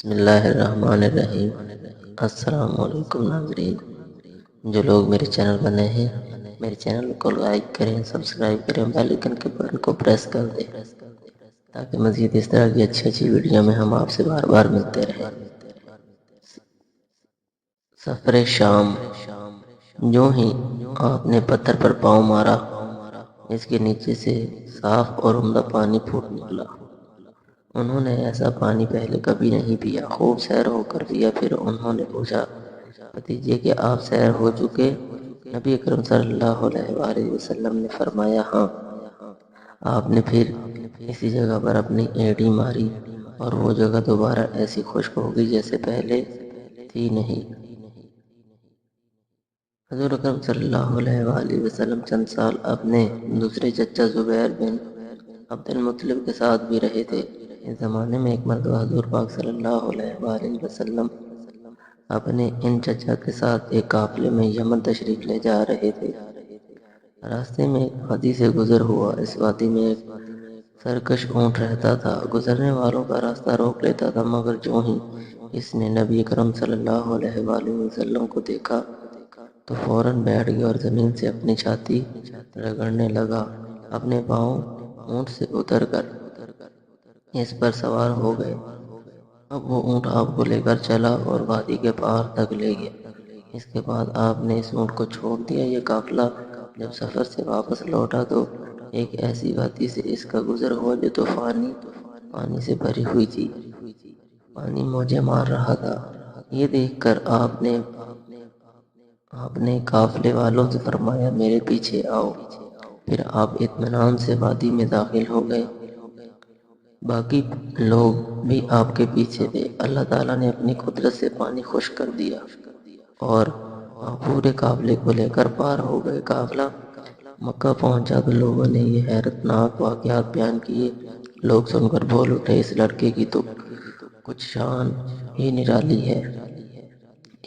بسم اللہ الرحمن الرحیم۔ السلام علیکم ناظرین، جو لوگ میرے چینل پر نئے ہیں میرے چینل کو لائک کریں، سبسکرائب کریں، بیل آئیکن کے بٹن کو پریس کر دیں تاکہ مزید اس طرح کی اچھی ویڈیو میں ہم آپ سے بار بار ملتے رہیں۔ سفر شام۔ جو ہی آپ نے پتھر پر پاؤں مارا، اس کے نیچے سے صاف اور عمدہ پانی پھوٹ نکلا۔ انہوں نے ایسا پانی پہلے کبھی نہیں پیا۔ خوب سیر ہو کر دیا۔ پھر انہوں نے پوچھا، بھتیجے کہ آپ سیر ہو چکے؟ نبی اکرم صلی اللہ علیہ وآلہ وسلم نے فرمایا، ہاں۔ آپ نے پھر اسی جگہ پر اپنی اینٹی ماری اور وہ جگہ دوبارہ ایسی خشک ہو گئی جیسے پہلے تھی نہیں۔ حضور اکرم صلی اللہ علیہ وآلہ وسلم چند سال اپنے دوسرے چچا زبیر بن عبد المطلب کے ساتھ بھی رہے تھے۔ اس زمانے میں ایک مرتبہ حضور پاک صلی اللہ علیہ وآلہ وسلم اپنے ان چچا کے ساتھ ایک قافلے میں یمن تشریف لے جا رہے تھے۔ راستے میں ایک وادی سے گزر ہوا۔ اس وادی میں ایک سرکش اونٹ رہتا تھا۔ گزرنے والوں کا راستہ روک لیتا تھا، مگر جو ہی اس نے نبی اکرم صلی اللہ علیہ وآلہ وسلم کو دیکھا تو فوراً بیٹھ گیا اور زمین سے اپنی چھاتی رگڑنے لگا۔ اپنے پاؤں اونٹ سے اتر کر اس پر سوار ہو گئے۔ اب وہ اونٹ آپ کو لے کر چلا اور وادی کے پار تک لے گیا۔ اس کے بعد آپ نے اس اونٹ کو چھوڑ دیا۔ یہ قافلہ جب سفر سے واپس لوٹا تو ایک ایسی وادی سے اس کا گزر ہوا جو طوفانی پانی سے بھری ہوئی تھی۔ پانی موجیں مار رہا تھا۔ یہ دیکھ کر آپ نے قافلے والوں سے فرمایا، میرے پیچھے آؤ۔ پھر آپ اطمینان سے وادی میں داخل ہو گئے۔ باقی لوگ بھی آپ کے پیچھے تھے۔ اللہ تعالیٰ نے اپنی قدرت سے پانی خشک کر دیا اور آپ پورے قافلے کو لے کر پار ہو گئے۔ قافلہ مکہ پہنچا تو لوگوں نے یہ حیرت ناک واقعات بیان کیے۔ لوگ سن کر بول اٹھے، اس لڑکے کی تو کچھ شان ہی نرالی ہے۔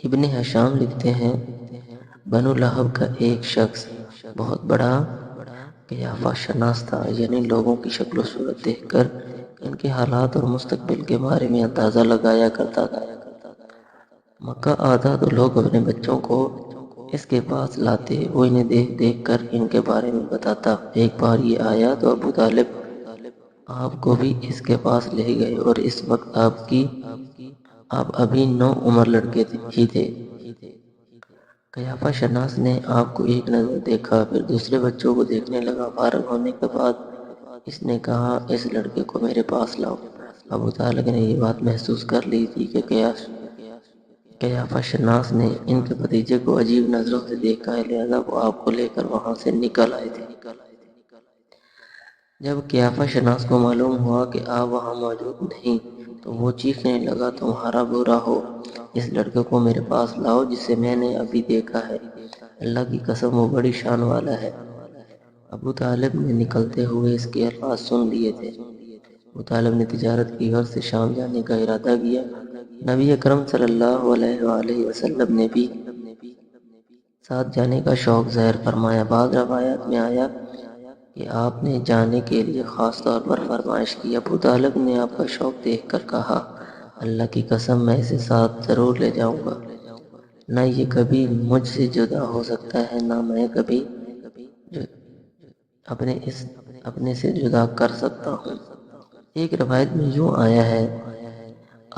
ابن ہشام لکھتے ہیں، بنو لہب کا ایک شخص بہت بڑا قیافہ شناس تھا، یعنی لوگوں کی شکل و صورت دیکھ کر ان کے حالات اور مستقبل کے بارے میں اندازہ لگایا کرتا تھا۔ مکہ آتا تو لوگ اپنے بچوں کو اس کے پاس لاتے، وہ انہیں دیکھ دیکھ کر ان کے بارے میں بتاتا۔ ایک بار یہ آیا تو ابو طالب آپ کو بھی اس کے پاس لے گئے اور اس وقت آپ ابھی 9 عمر لڑکے ہی تھے۔ قیافہ شناس نے آپ کو ایک نظر دیکھا، پھر دوسرے بچوں کو دیکھنے لگا۔ فارغ ہونے کے بعد اس نے کہا، اس لڑکے کو میرے پاس لاؤ۔ ابو طالب نے یہ بات محسوس کر لی تھی کہ قیافہ شناس نے ان کے بھتیجے کو عجیب نظروں سے دیکھا ہے، لہذا وہ آپ کو لے کر وہاں سے نکل آئے تھے۔ جب قیافہ شناس کو معلوم ہوا کہ آپ وہاں موجود نہیں تو وہ چیخنے لگا، تمہارا برا ہو، اس لڑکے کو میرے پاس لاؤ جسے میں نے ابھی دیکھا ہے۔ اللہ کی قسم وہ بڑی شان والا ہے۔ ابو طالب نے نکلتے ہوئے اس کے الفاظ سن لیے تھے۔ ابو طالب نے تجارت کی غرض سے شام جانے کا ارادہ کیا۔ نبی اکرم صلی اللہ علیہ وآلہ وسلم نے بھی ساتھ جانے کا شوق ظاہر فرمایا۔ بعض روایات میں آیا کہ آپ نے جانے کے لیے خاص طور پر فرمائش کی۔ ابو طالب نے آپ کا شوق دیکھ کر کہا، اللہ کی قسم میں اسے ساتھ ضرور لے جاؤں گا۔ نہ یہ کبھی مجھ سے جدا ہو سکتا ہے، نہ میں کبھی اپنے سے جدا کر سکتا ہوں۔ ایک روایت میں یوں آیا ہے،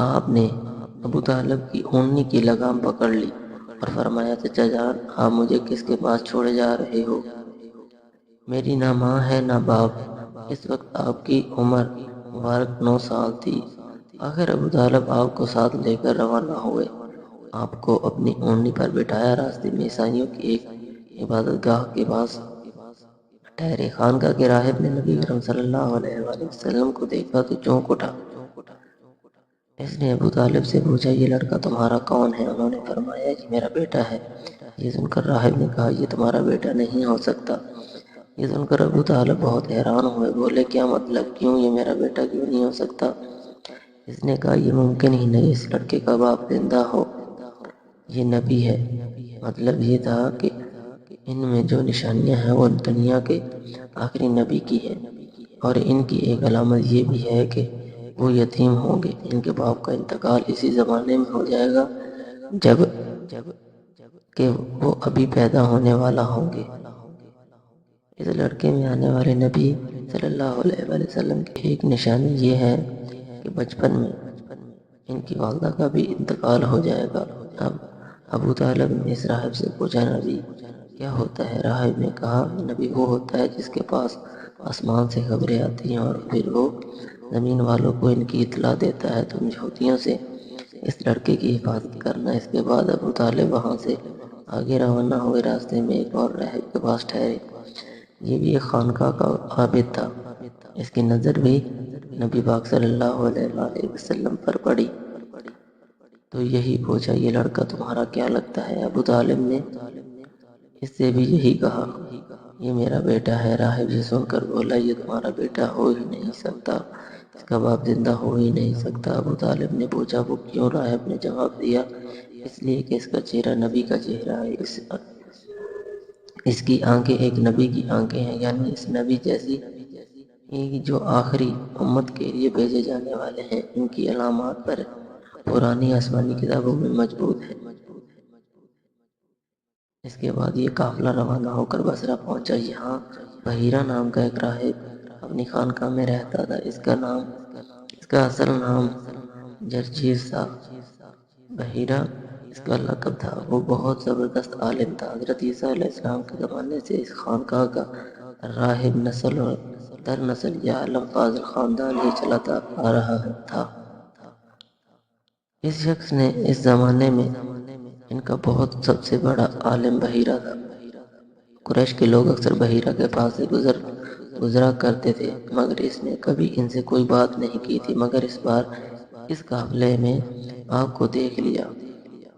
آپ نے ابو طالب کی اونی کی لگام پکڑ لی اور فرمایا، چچا جان، آپ مجھے کس کے پاس چھوڑے جا رہے ہو؟ میری نہ ماں ہے نہ باپ۔ اس وقت آپ کی عمر مبارک 9 سال تھی۔ آخر ابو طالب آپ کو ساتھ لے کر روانہ ہوئے۔ آپ کو اپنی اونی پر بٹھایا۔ راستے میں عیسائیوں کی ایک عبادت گاہ کے پاس ٹھہرے۔ خانقاہ کے راہب نے نبی اکرم صلی اللہ علیہ وآلہ وسلم کو دیکھا تو چونک اٹھا۔ اس نے ابو طالب سے پوچھا، یہ لڑکا تمہارا کون ہے؟ انہوں نے فرمایا، یہ میرا بیٹا ہے۔ یہ سن کر راہب نے کہا، یہ تمہارا بیٹا نہیں ہو سکتا۔ یہ سن کر ابو طالب بہت حیران ہوئے، بولے، کیا مطلب؟ کیوں یہ میرا بیٹا کیوں نہیں ہو سکتا؟ اس نے کہا، یہ ممکن ہی نہیں، اس لڑکے کا باپ زندہ ہو، یہ نبی ہے۔ مطلب یہ تھا کہ ان میں جو نشانیاں ہیں وہ دنیا کے آخری نبی کی ہیں، اور ان کی ایک علامت یہ بھی ہے کہ وہ یتیم ہوں گے، ان کے باپ کا انتقال اسی زمانے میں ہو جائے گا جب کہ وہ ابھی پیدا ہونے والا ہوں گے۔ اس لڑکے میں آنے والے نبی صلی اللہ علیہ وآلہ وسلم کی ایک نشانی یہ ہے کہ بچپن میں ان کی والدہ کا بھی انتقال ہو جائے گا۔ اب ابو طالب نے اس راہب سے پوچھا، نبی کیا ہوتا ہے؟ راہب نے کہا، نبی وہ ہوتا ہے جس کے پاس آسمان سے خبریں آتی ہیں اور پھر وہ زمین والوں کو ان کی اطلاع دیتا ہے۔ تم یہودیوں سے اس لڑکے کی حفاظت کرنا۔ اس کے بعد ابو طالب وہاں سے آگے روانہ ہوئے۔ راستے میں ایک اور راہب کے پاس ٹھہرے۔ یہ بھی ایک خانقاہ کا عابد تھا۔ اس کی نظر بھی نبی پاک صلی اللہ علیہ وآلہ وسلم پر پڑی تو یہی پوچھا، یہ لڑکا تمہارا کیا لگتا ہے؟ ابو طالب نے اس سے بھی یہی کہا، یہ میرا بیٹا ہے۔ راہب یہ سن کر بولا، یہ تمہارا بیٹا ہو ہی نہیں سکتا، اس کا باپ زندہ ہو ہی نہیں سکتا۔ ابو طالب نے پوچھا، وہ کیوں؟ راہب نے جواب دیا، اس لیے کہ اس کا چہرہ نبی کا چہرہ ہے، اس کی آنکھیں ایک نبی کی آنکھیں ہیں، یعنی اس نبی جیسی جو آخری امت کے لیے بھیجے جانے والے ہیں، ان کی علامات پر پرانی آسمانی کتابوں میں موجود ہے۔ اس کے بعد یہ قافلہ روانہ ہو کر بصرہ پہنچا۔ یہاں بحیرہ نام کا ایک راہب اپنی خانقاہ میں رہتا تھا۔ اس کا اصل نام جرجیس تھا۔ بحیرہ اس کا لقب تھا۔ وہ بہت زبردست عالم تھا۔ حضرت عیسیٰ علیہ السلام کے زمانے سے اس خانقاہ کا راہب نسل در نسل یہ عالم فاضل خاندان ہی چلاتا آ رہا تھا۔ اس شخص نے اس زمانے میں ان کا بہت سب سے بڑا عالم بحیرہ تھا۔ قریش کے لوگ اکثر بحیرہ کے پاس سے گزرا کرتے تھے، مگر اس نے کبھی ان سے کوئی بات نہیں کی تھی۔ مگر اس بار اس قافلے میں آپ کو دیکھ لیا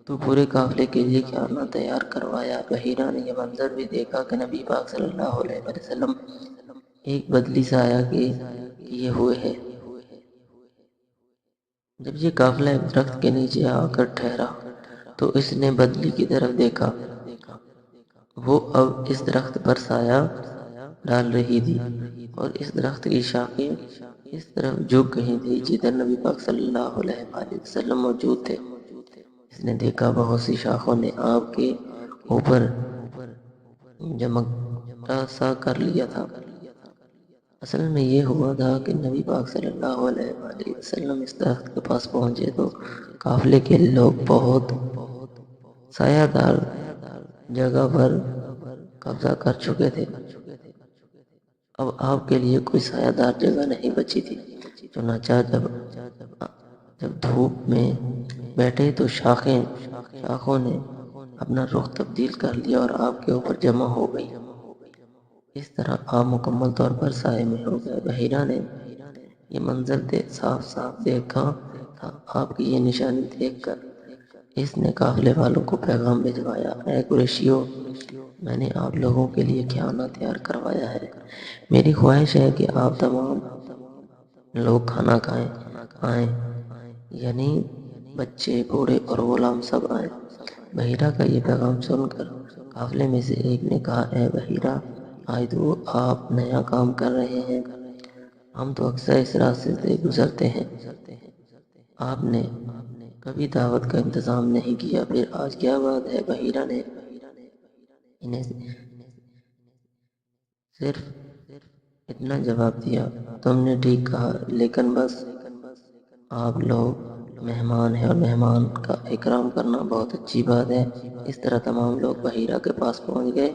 تو پورے قافلے کے لیے کھانا تیار کروایا۔ بحیرہ نے یہ منظر بھی دیکھا کہ نبی پاک صلی اللہ علیہ وسلم ایک بدلی سایہ کیے ہوئے ہے۔ جب یہ قافلہ ایک درخت کے نیچے آ کر ٹھہرا تو اس نے بدلی کی طرف دیکھا۔ وہ اب اس درخت پر سایہ ڈال رہی تھی اور اس درخت کی شاخیں اس طرف جھک گئی تھی جدھر نبی پاک صلی اللہ علیہ وآلہ وسلم موجود تھے۔ اس نے دیکھا بہت سی شاخوں نے آپ کے اوپر جمکتا سا کر لیا تھا۔ اصل میں یہ ہوا تھا کہ نبی پاک صلی اللہ علیہ وآلہ وسلم اس درخت کے پاس پہنچے تو قافلے کے لوگ بہت سایہ دار جگہ پر قبضہ کر چکے تھے۔ اب آپ کے لیے کوئی سایہ دار جگہ نہیں بچی تھی۔ چنانچہ جب دھوپ میں بیٹھے تو شاخوں نے اپنا رخ تبدیل کر لیا اور آپ کے اوپر جمع ہو گئی۔ اس طرح آپ مکمل طور پر سائے میں ہو گئے۔ بحیرہ نے یہ منظر صاف صاف دیکھا تھا۔ آپ کی یہ نشانی دیکھ کر اس نے قافلے والوں کو پیغام بھجوایا، اے قریشیو، میں نے آپ لوگوں کے لیے کھانا تیار کروایا ہے۔ میری خواہش ہے کہ آپ تمام لوگ کھانا آئیں، یعنی بچے، بوڑھے اور غلام سب آئیں۔ بحیرہ کا یہ پیغام سن کر قافلے میں سے ایک نے کہا، اے بحیرہ، آج تو آپ نیا کام کر رہے ہیں، ہم تو اکثر اس راستے سے گزرتے ہیں، آپ نے کبھی دعوت کا انتظام نہیں کیا، پھر آج کیا بات ہے؟ بحیرہ نے انہیں صرف اتنا جواب دیا، تم نے ٹھیک کہا، لیکن بس آپ لوگ مہمان ہیں اور مہمان کا اکرام کرنا بہت اچھی بات ہے۔ اس طرح تمام لوگ بحیرہ کے پاس پہنچ گئے،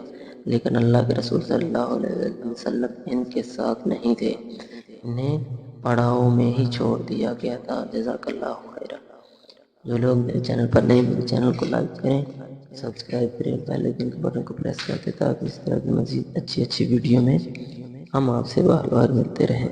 لیکن اللہ کے رسول صلی اللہ علیہ وسلم ان کے ساتھ نہیں تھے، انہیں پڑاؤ میں ہی چھوڑ دیا گیا تھا۔ جزاک اللہ خیرہ۔ جو لوگ میرے چینل پر نہیں، میرے چینل کو لائک کریں، سبسکرائب کریں، بیل آئیکن کے بٹن کو پریس کریں تاکہ اس طرح کی مزید اچھی ویڈیو میں ہم آپ سے بار بار ملتے رہیں۔